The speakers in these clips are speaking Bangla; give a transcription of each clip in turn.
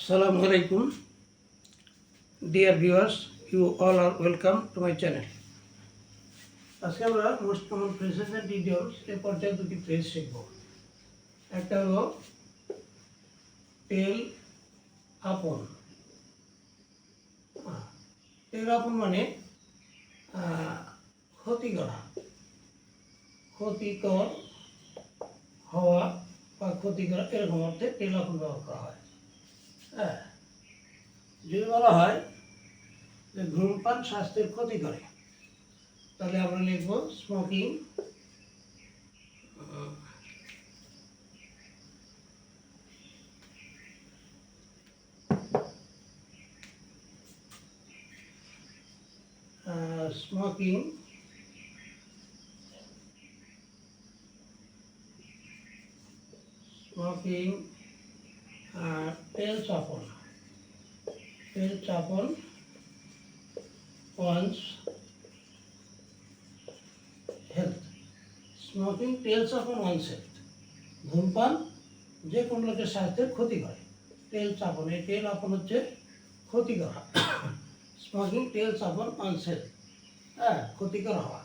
Assalamu alaikum, dear viewers. You all are welcome to my channel. আজকে আমরা মোস্ট কমন ফ্রেজেস এন্ড ডিডিওস এর পর্যায়ে দুটি ফ্রেজ শিখব। একটা হলো টেল আপন। টেল আপন মানে ক্ষতি করা, ক্ষতিকর হওয়া বা ক্ষতি করা, এরকম অর্থে টেল আপন ব্যবহার করা হয়। হ্যাঁ, যদি বলা হয় যে ধূমপান স্বাস্থ্যের ক্ষতি করে, তাহলে আমরা লিখব স্মোকিং স্মোকিং স্মোকিং টেলস আপন one's health. স্মোকিং টেলস আপন one's health. ধূমপান যে কোনো লোকের স্বাস্থ্যের ক্ষতি করে। টেলস আপন, এই টেল আপন হচ্ছে ক্ষতি করা। স্মোকিং টেলস আপন one's health, হ্যাঁ, ক্ষতিকর হওয়া।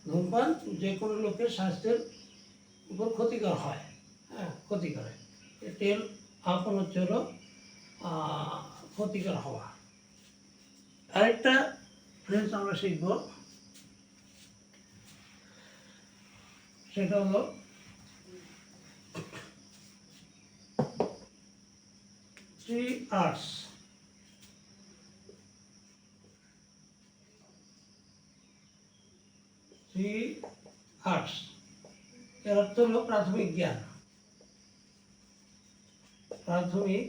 ধূমপান যে কোনো লোকের স্বাস্থ্যের উপর ক্ষতিকর হয়, হ্যাঁ, ক্ষতি করে। টেল আপন হচ্ছে হলো ক্ষতিকর হওয়া। আরেকটা ফ্রেজ আমরা শিখব, সেটা হলো থ্রি আর্টস। থ্রি আর্টস এর অর্থ হলো প্রাথমিক জ্ঞান। প্রাথমিক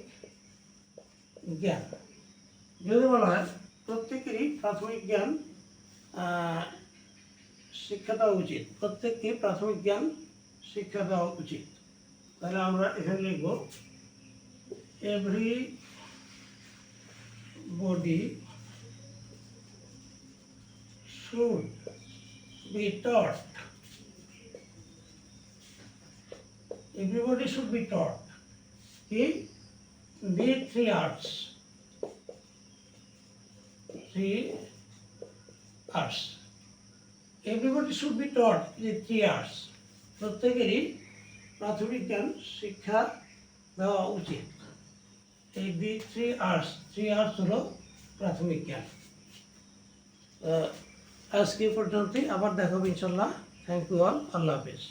জ্ঞান যদি বলা হয় প্রত্যেকেরই প্রাথমিক জ্ঞান শিক্ষা দেওয়া উচিত, প্রত্যেককে প্রাথমিক জ্ঞান শিক্ষা দেওয়া উচিত। তাহলে আমরা এখানে লিখব everybody should be taught. Everybody should be taught the three arts. Three arts. Everybody should be taught the three arts. প্রত্যেকেরই প্রাথমিক জ্ঞান শিক্ষা দেওয়া উচিত। এই থ্রি আর্টস হলো প্রাথমিক জ্ঞান। আজকে পর্যন্তই, আবার দেখাবো ইনশাল্লাহ। থ্যাংক ইউ অল, আল্লাহ হাফিজ।